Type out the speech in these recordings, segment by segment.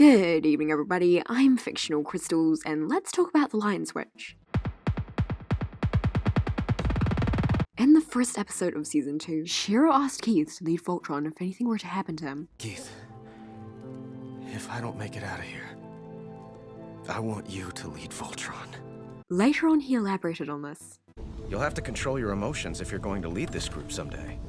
Good evening everybody, I'm Fictional Crystals and let's talk about the Lion Switch. In the first episode of Season 2, Shiro asked Keith to lead Voltron if anything were to happen to him. Keith, if I don't make it out of here, I want you to lead Voltron. Later on he elaborated on this. You'll have to control your emotions if you're going to lead this group someday.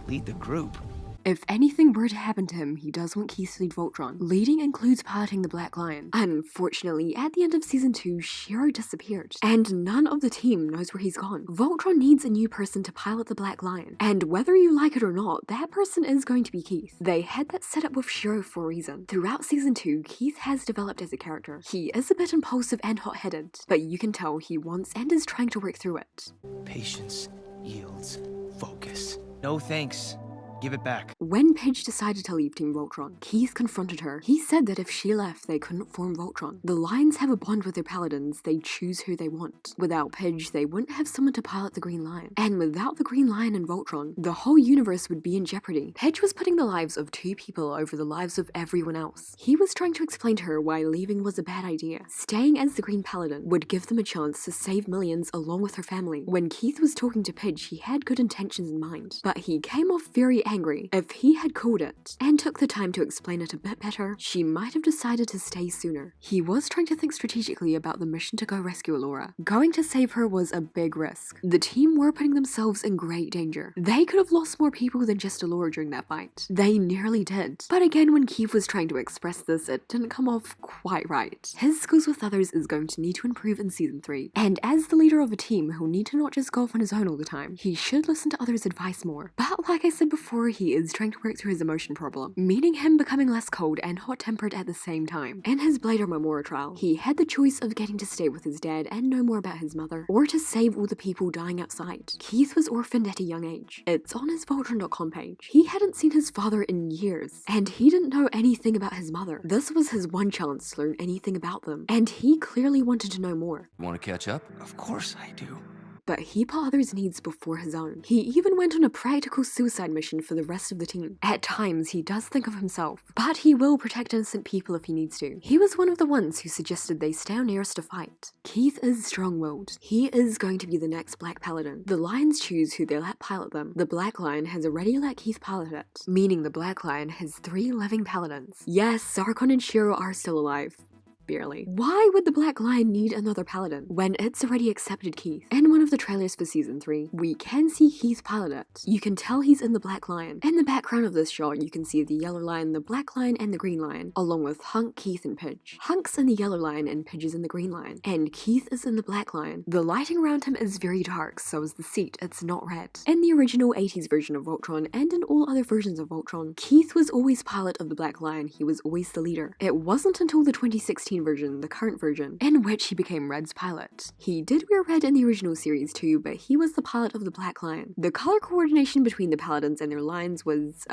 Lead the group? If anything were to happen to him, he does want Keith to lead Voltron. Leading includes piloting the Black Lion. Unfortunately, at the end of Season 2, Shiro disappeared, and none of the team knows where he's gone. Voltron needs a new person to pilot the Black Lion, and whether you like it or not, that person is going to be Keith. They had that set up with Shiro for a reason. Throughout Season 2, Keith has developed as a character. He is a bit impulsive and hot-headed, but you can tell he wants and is trying to work through it. Patience yields focus. No thanks. Give it back. When Paige decided to leave Team Voltron, Keith confronted her. He said that if she left, they couldn't form Voltron. The Lions have a bond with their Paladins, they choose who they want. Without Paige, they wouldn't have someone to pilot the Green Lion. And without the Green Lion and Voltron, the whole universe would be in jeopardy. Paige was putting the lives of 2 people over the lives of everyone else. He was trying to explain to her why leaving was a bad idea. Staying as the Green Paladin would give them a chance to save millions along with her family. When Keith was talking to Paige, he had good intentions in mind, but he came off very angry. If he had called it and took the time to explain it a bit better, she might have decided to stay sooner. He was trying to think strategically about the mission to go rescue Allura. Going to save her was a big risk. The team were putting themselves in great danger. They could have lost more people than just Allura during that fight. They nearly did. But again, when Keith was trying to express this, it didn't come off quite right. His skills with others is going to need to improve in Season 3. And as the leader of a team, he'll need to not just go off on his own all the time. He should listen to others' advice more. But like I said before, he is trying to work through his emotion problem, meaning him becoming less cold and hot-tempered at the same time. In his Blade Armor trial, he had the choice of getting to stay with his dad and know more about his mother, or to save all the people dying outside. Keith was orphaned at a young age. It's on his Voltron.com page. He hadn't seen his father in years, and he didn't know anything about his mother. This was his one chance to learn anything about them, and he clearly wanted to know more. Want to catch up? Of course I do. But he put others' needs before his own. He even went on a practical suicide mission for the rest of the team. At times, he does think of himself, but he will protect innocent people if he needs to. He was one of the ones who suggested they stay on nearest to fight. Keith is strong-willed. He is going to be the next Black Paladin. The Lions choose who they let pilot them. The Black Lion has already let Keith pilot it, meaning the Black Lion has 3 living Paladins. Yes, Zarkon and Shiro are still alive. Barely. Why would the Black Lion need another Paladin when it's already accepted Keith? In one of the trailers for Season 3, we can see Keith pilot it. You can tell he's in the Black Lion. In the background of this shot, you can see the Yellow Lion, the Black Lion, and the Green Lion, along with Hunk, Keith, and Pidge. Hunk's in the Yellow Lion and Pidge is in the Green Lion, and Keith is in the Black Lion. The lighting around him is very dark, so is the seat, it's not red. In the original 80s version of Voltron, and in all other versions of Voltron, Keith was always pilot of the Black Lion, he was always the leader. It wasn't until the 2016 version, the current version, in which he became Red's pilot. He did wear red in the original series too, but he was the pilot of the Black Lion. The color coordination between the Paladins and their lions was,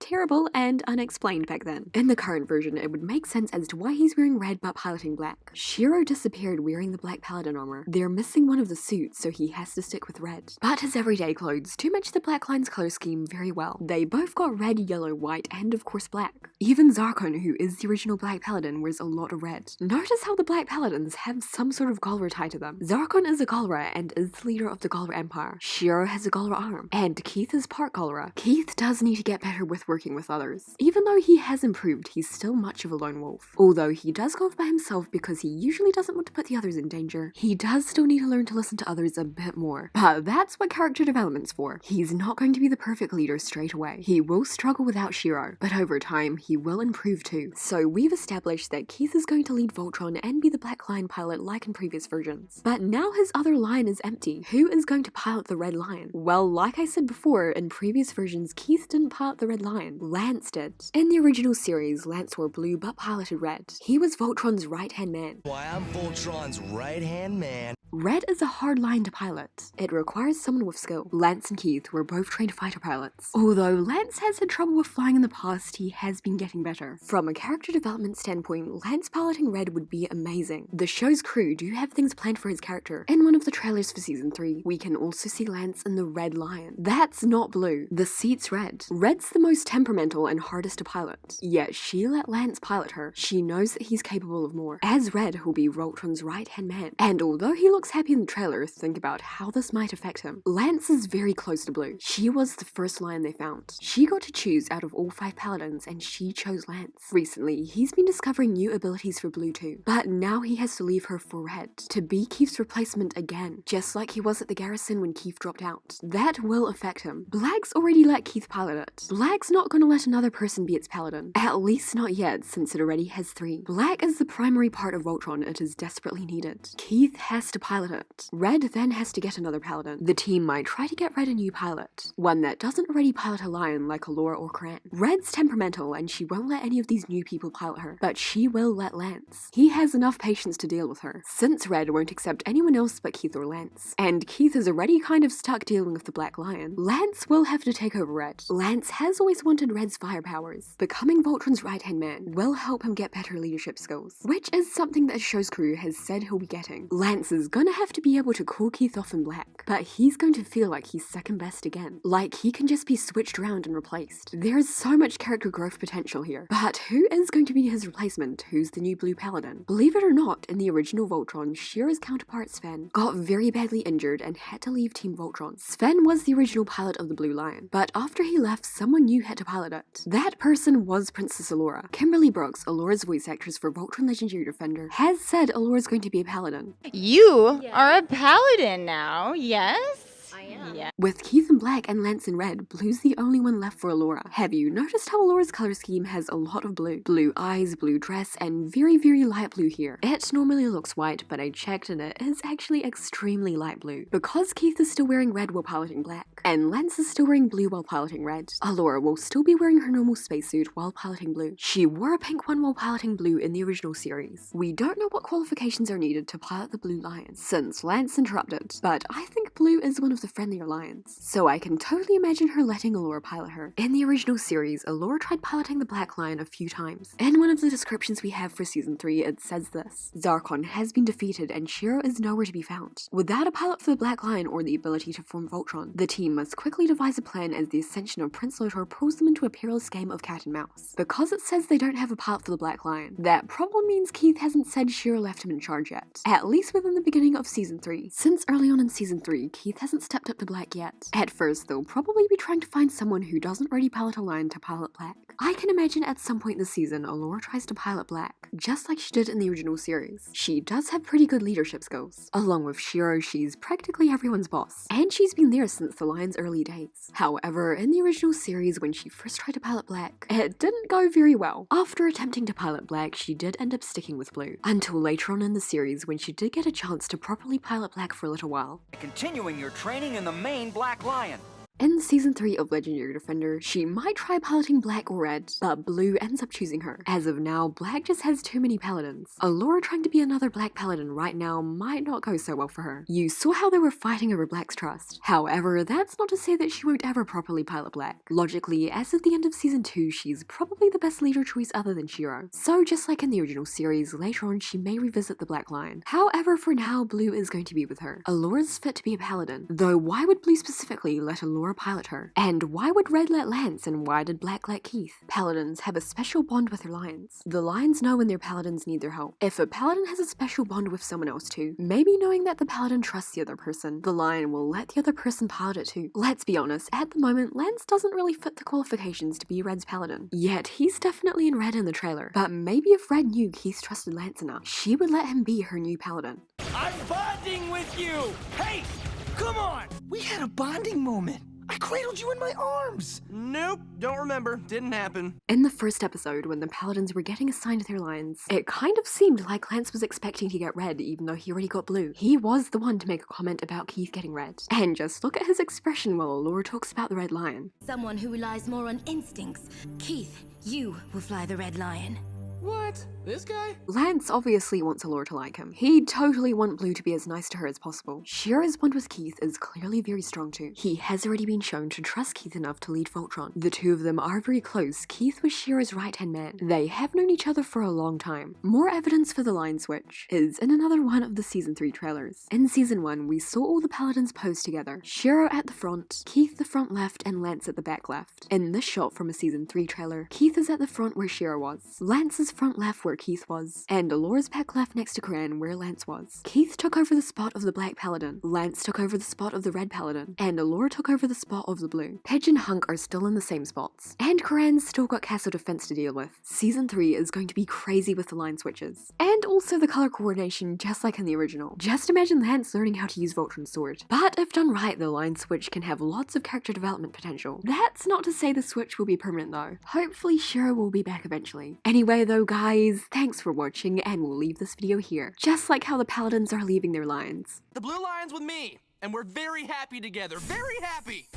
terrible and unexplained back then. In the current version, it would make sense as to why he's wearing red but piloting black. Shiro disappeared wearing the Black Paladin armor. They're missing one of the suits, so he has to stick with red. But his everyday clothes do match the Black Lion's color scheme very well. They both got red, yellow, white, and of course black. Even Zarkon, who is the original Black Paladin, wears a lot of red. Notice how the Black Paladins have some sort of Galra tie to them. Zarkon is a Galra and is the leader of the Galra Empire. Shiro has a Galra arm, and Keith is part Galra. Keith does need to get better with working with others. Even though he has improved, he's still much of a lone wolf. Although he does go off by himself because he usually doesn't want to put the others in danger, he does still need to learn to listen to others a bit more. But that's what character development's for. He's not going to be the perfect leader straight away. He will struggle without Shiro, but over time, he will improve too. So we've established that Keith is going to lead Voltron and be the Black Lion pilot like in previous versions. But now his other lion is empty. Who is going to pilot the Red Lion? Well, like I said before, in previous versions, Keith didn't pilot the Red Lion. Lance did. In the original series, Lance wore blue but piloted red. He was Voltron's right-hand man. Why, I'm Voltron's right-hand man. Red is a hard lion to pilot. It requires someone with skill. Lance and Keith were both trained fighter pilots. Although Lance has had trouble with flying in the past, he has been getting better. From a character development standpoint, Lance piloting Red would be amazing. The show's crew do have things planned for his character. In one of the trailers for season 3, we can also see Lance in the Red Lion. That's not blue. The seat's red. Red's the most temperamental and hardest to pilot. Yet she let Lance pilot her. She knows that he's capable of more. As Red, he'll be Voltron's right-hand man. And although he looks happy in the trailer, think about how this might affect him. Lance is very close to blue. She was the first lion they found. She got to choose out of all 5 paladins, and she chose Lance. Recently, he's been discovering new abilities for blue too, but now he has to leave her for Red, to be Keith's replacement again, just like he was at the Garrison when Keith dropped out. That will affect him. Black's already let Keith pilot it. Black's not gonna let another person be its paladin. At least not yet, since it already has 3. Black is the primary part of Voltron it is desperately needed. Keith has to pilot it. Red then has to get another paladin. The team might try to get Red a new pilot, one that doesn't already pilot a lion like Allura or Kran. Red's temperamental and she won't let any of these new people pilot her, but she will let Lance. He has enough patience to deal with her, since Red won't accept anyone else but Keith or Lance. And Keith is already kind of stuck dealing with the Black Lion. Lance will have to take over Red. Lance has always wanted Red's fire powers. Becoming Voltron's right-hand man will help him get better leadership skills, which is something that the show's crew has said he'll be getting. Lance is gonna have to be able to call Keith off in Black, but he's going to feel like he's second best again. Like he can just be switched around and replaced. There is so much character growth potential here. But who is going to be his replacement? Who's the new blue paladin? Believe it or not, in the original Voltron, Shiro's counterpart Sven got very badly injured and had to leave Team Voltron. Sven was the original pilot of the Blue Lion, but after he left, someone new had to pilot it. That person was Princess Allura. Kimberly Brooks, Allura's voice actress for Voltron Legendary Defender, has said Allura's going to be a paladin. You are a paladin now, yes? Yeah. With Keith in Black and Lance in Red, blue's the only one left for Allura. Have you noticed how Allura's color scheme has a lot of blue? Blue eyes, blue dress, and very, very light blue here. It normally looks white, but I checked and it is actually extremely light blue. Because Keith is still wearing red while piloting Black, and Lance is still wearing blue while piloting Red, Allura will still be wearing her normal spacesuit while piloting blue. She wore a pink one while piloting blue in the original series. We don't know what qualifications are needed to pilot the Blue Lion, since Lance interrupted, but I think blue is one of the friendlier lions, so I can totally imagine her letting Allura pilot her. In the original series, Allura tried piloting the Black Lion a few times. In one of the descriptions we have for season 3, it says this: Zarkon has been defeated and Shiro is nowhere to be found. Without a pilot for the Black Lion or the ability to form Voltron, the team must quickly devise a plan as the ascension of Prince Lotor pulls them into a perilous game of cat and mouse. Because it says they don't have a pilot for the Black Lion, that probably means Keith hasn't said Shiro left him in charge yet, at least within the beginning of season 3. Since early on in season 3, Keith hasn't stepped up to Black yet. At first, they'll probably be trying to find someone who doesn't already pilot a lion to pilot Black. I can imagine at some point this season, Allura tries to pilot Black, just like she did in the original series. She does have pretty good leadership skills. Along with Shiro, she's practically everyone's boss, and she's been there since the lion's early days. However, in the original series, when she first tried to pilot Black, it didn't go very well. After attempting to pilot Black, she did end up sticking with Blue, until later on in the series when she did get a chance to properly pilot Black for a little while. Continuing your training in the main Black Lion. In season 3 of Legendary Defender, she might try piloting Black or Red, but Blue ends up choosing her. As of now, Black just has too many paladins. Allura trying to be another Black paladin right now might not go so well for her. You saw how they were fighting over Black's trust. However, that's not to say that she won't ever properly pilot Black. Logically, as of the end of season 2, she's probably the best leader choice other than Shiro. So just like in the original series, later on she may revisit the Black Lion. However, for now, Blue is going to be with her. Allura's fit to be a paladin, though why would Blue specifically let Allura pilot her? And why would Red let Lance and why did Black let Keith? Paladins have a special bond with their lions. The lions know when their paladins need their help. If a paladin has a special bond with someone else too, maybe knowing that the paladin trusts the other person, the lion will let the other person pilot it too. Let's be honest, at the moment, Lance doesn't really fit the qualifications to be Red's paladin. Yet he's definitely in Red in the trailer. But maybe if Red knew Keith trusted Lance enough, she would let him be her new paladin. I'm bonding with you! Hey, come on! We had a bonding moment. I cradled you in my arms. Nope, don't remember. Didn't happen. In the first episode, when the Paladins were getting assigned their lions, it kind of seemed like Lance was expecting to get Red even though he already got Blue. He was the one to make a comment about Keith getting Red. And just look at his expression while Allura talks about the Red Lion. Someone who relies more on instincts. Keith, you will fly the Red Lion. What? This guy? Lance obviously wants Allura to like him. He'd totally want Blue to be as nice to her as possible. Shiro's bond with Keith is clearly very strong too. He has already been shown to trust Keith enough to lead Voltron. The two of them are very close. Keith was Shiro's right-hand man. They have known each other for a long time. More evidence for the line switch is in another one of the Season 3 trailers. In Season 1, we saw all the Paladins pose together. Shiro at the front, Keith the front left, and Lance at the back left. In this shot from a Season 3 trailer, Keith is at the front where Shiro was. Lance is front left where Keith was, and Allura's back left next to Karan where Lance was. Keith took over the spot of the Black Paladin, Lance took over the spot of the Red Paladin, and Allura took over the spot of the Blue. Pidge and Hunk are still in the same spots, and Karan's still got Castle Defense to deal with. Season 3 is going to be crazy with the line switches, and also the color coordination just like in the original. Just imagine Lance learning how to use Voltron's sword. But if done right, the line switch can have lots of character development potential. That's not to say the switch will be permanent though. Hopefully Shiro will be back eventually. Anyway though guys, thanks for watching, and we'll leave this video here. Just like how the Paladins are leaving their lines. The blue lion's with me, and we're very happy together. Very happy!